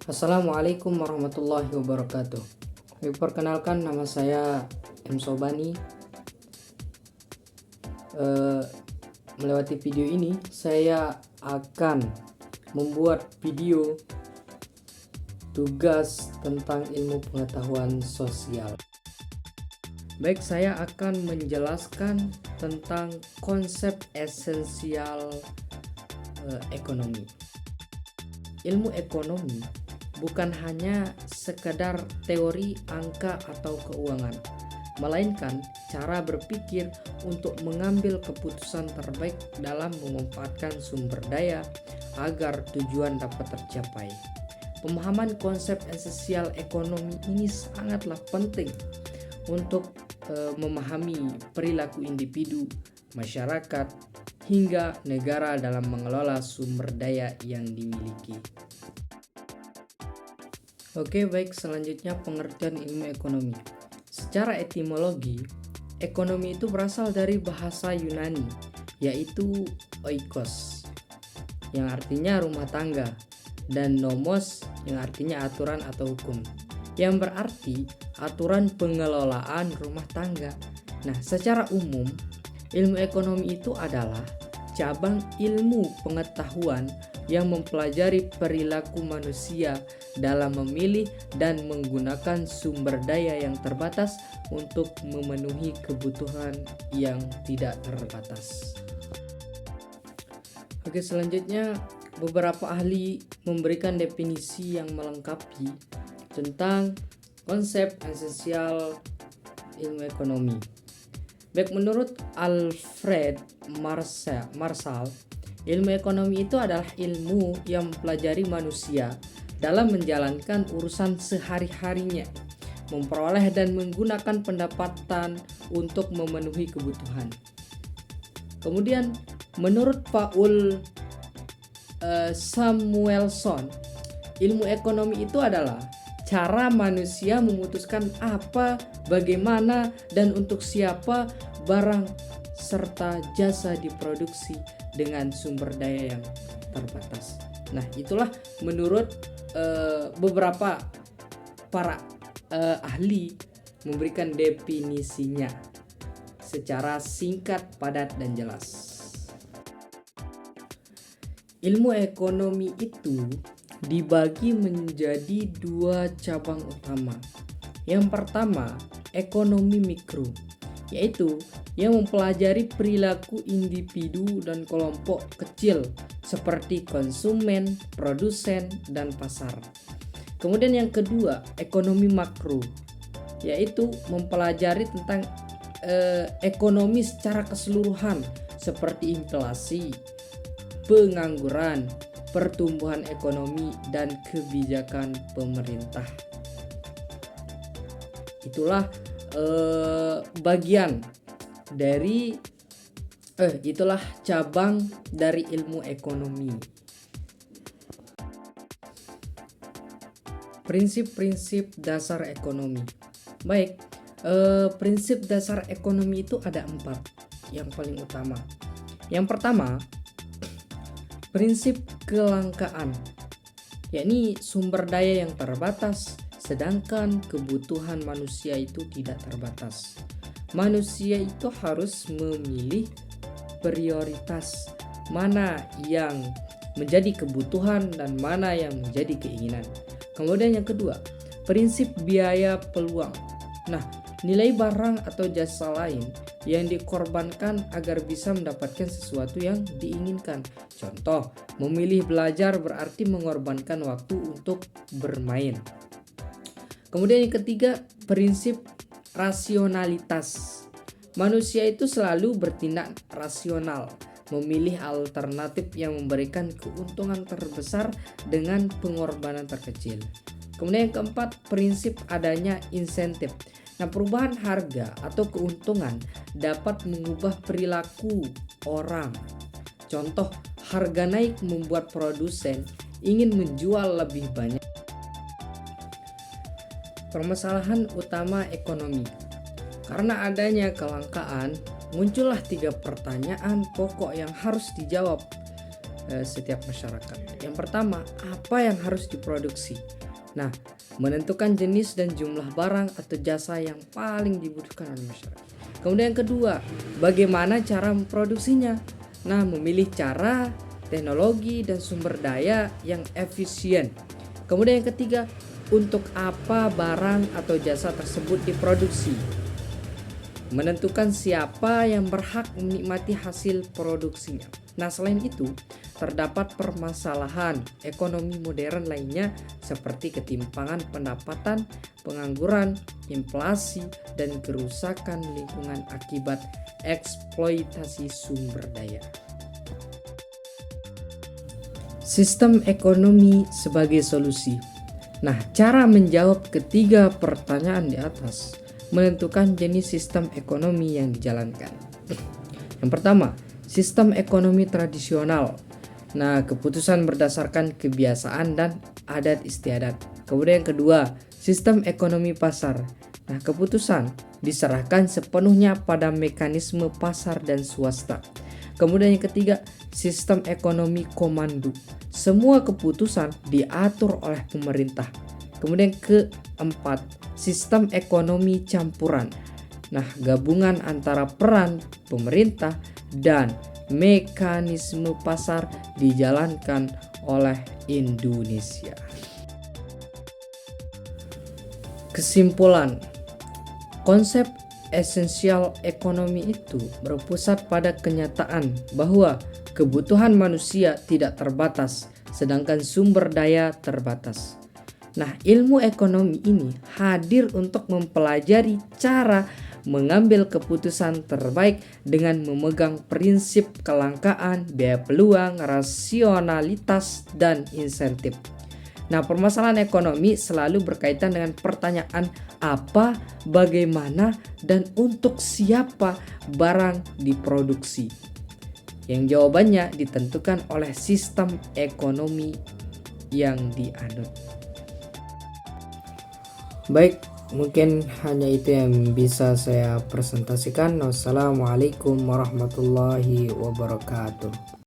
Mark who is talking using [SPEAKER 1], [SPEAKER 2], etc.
[SPEAKER 1] Assalamualaikum warahmatullahi wabarakatuh. Perkenalkan, nama saya M. Sobani. Melewati video ini saya akan membuat video tugas tentang ilmu pengetahuan sosial. Baik, saya akan menjelaskan tentang konsep esensial ekonomi. Ilmu ekonomi bukan hanya sekedar teori angka atau keuangan, melainkan cara berpikir untuk mengambil keputusan terbaik dalam memanfaatkan sumber daya agar tujuan dapat tercapai. Pemahaman konsep esensial ekonomi ini sangatlah penting untuk memahami perilaku individu, masyarakat, hingga negara dalam mengelola sumber daya yang dimiliki. Oke, baik, selanjutnya pengertian ilmu ekonomi. Secara etimologi, ekonomi itu berasal dari bahasa Yunani, yaitu oikos, yang artinya rumah tangga, dan nomos, yang artinya aturan atau hukum, yang berarti aturan pengelolaan rumah tangga. Nah, secara umum, ilmu ekonomi itu adalah cabang ilmu pengetahuan yang mempelajari perilaku manusia dalam memilih dan menggunakan sumber daya yang terbatas untuk memenuhi kebutuhan yang tidak terbatas. Oke, selanjutnya beberapa ahli memberikan definisi yang melengkapi tentang konsep esensial ilmu ekonomi. Baik, menurut Alfred Marshall, ilmu ekonomi itu adalah ilmu yang mempelajari manusia dalam menjalankan urusan sehari-harinya, memperoleh dan menggunakan pendapatan untuk memenuhi kebutuhan. Kemudian, menurut Paul Samuelson, ilmu ekonomi itu adalah cara manusia memutuskan apa, bagaimana, dan untuk siapa barang serta jasa diproduksi dengan sumber daya yang terbatas. Nah, itulah menurut beberapa para ahli memberikan definisinya secara singkat, padat, dan jelas. Ilmu ekonomi itu dibagi menjadi dua cabang utama. Yang pertama, ekonomi mikro, yaitu yang mempelajari perilaku individu dan kelompok kecil seperti konsumen, produsen, dan pasar. Kemudian yang kedua, ekonomi makro, yaitu mempelajari tentang ekonomi secara keseluruhan seperti inflasi, pengangguran, pertumbuhan ekonomi, dan kebijakan pemerintah. Itulah bagian dari itulah cabang dari ilmu ekonomi. Prinsip-prinsip dasar ekonomi. Baik, prinsip dasar ekonomi itu ada 4 yang paling utama. Yang pertama, prinsip kelangkaan, yakni sumber daya yang terbatas, sedangkan kebutuhan manusia itu tidak terbatas. Manusia itu harus memilih prioritas mana yang menjadi kebutuhan dan mana yang menjadi keinginan. Kemudian yang kedua, prinsip biaya peluang. Nah, nilai barang atau jasa lain yang dikorbankan agar bisa mendapatkan sesuatu yang diinginkan. Contoh, memilih belajar berarti mengorbankan waktu untuk bermain. Kemudian yang ketiga, prinsip rasionalitas. Manusia itu selalu bertindak rasional, memilih alternatif yang memberikan keuntungan terbesar dengan pengorbanan terkecil. Kemudian yang keempat, prinsip adanya insentif. Nah, perubahan harga atau keuntungan dapat mengubah perilaku orang. Contoh, harga naik membuat produsen ingin menjual lebih banyak. Permasalahan utama ekonomi. Karena adanya kelangkaan, muncullah 3 pertanyaan pokok yang harus dijawab setiap masyarakat. Yang pertama, apa yang harus diproduksi? Nah, menentukan jenis dan jumlah barang atau jasa yang paling dibutuhkan oleh masyarakat. Kemudian yang kedua, bagaimana cara memproduksinya? Nah, memilih cara, teknologi, dan sumber daya yang efisien. Kemudian yang ketiga, untuk apa barang atau jasa tersebut diproduksi. Menentukan siapa yang berhak menikmati hasil produksinya. Nah, selain itu, terdapat permasalahan ekonomi modern lainnya seperti ketimpangan pendapatan, pengangguran, inflasi, dan kerusakan lingkungan akibat eksploitasi sumber daya. Sistem ekonomi sebagai solusi. Nah, cara menjawab ketiga pertanyaan di atas menentukan jenis sistem ekonomi yang dijalankan. Yang pertama, sistem ekonomi tradisional. Nah, keputusan berdasarkan kebiasaan dan adat istiadat. Kemudian yang kedua, sistem ekonomi pasar. Nah, keputusan diserahkan sepenuhnya pada mekanisme pasar dan swasta. Kemudian yang ketiga, sistem ekonomi komando. Semua keputusan diatur oleh pemerintah. Kemudian keempat, sistem ekonomi campuran. Nah, gabungan antara peran pemerintah dan mekanisme pasar dijalankan oleh Indonesia. Kesimpulan, konsep esensial ekonomi itu berpusat pada kenyataan bahwa kebutuhan manusia tidak terbatas, sedangkan sumber daya terbatas. Nah, ilmu ekonomi ini hadir untuk mempelajari cara mengambil keputusan terbaik dengan memegang prinsip kelangkaan, biaya peluang, rasionalitas, dan insentif. Nah, permasalahan ekonomi selalu berkaitan dengan pertanyaan apa, bagaimana, dan untuk siapa barang diproduksi. Yang jawabannya ditentukan oleh sistem ekonomi yang dianut. Baik, mungkin hanya itu yang bisa saya presentasikan. Wassalamualaikum warahmatullahi wabarakatuh.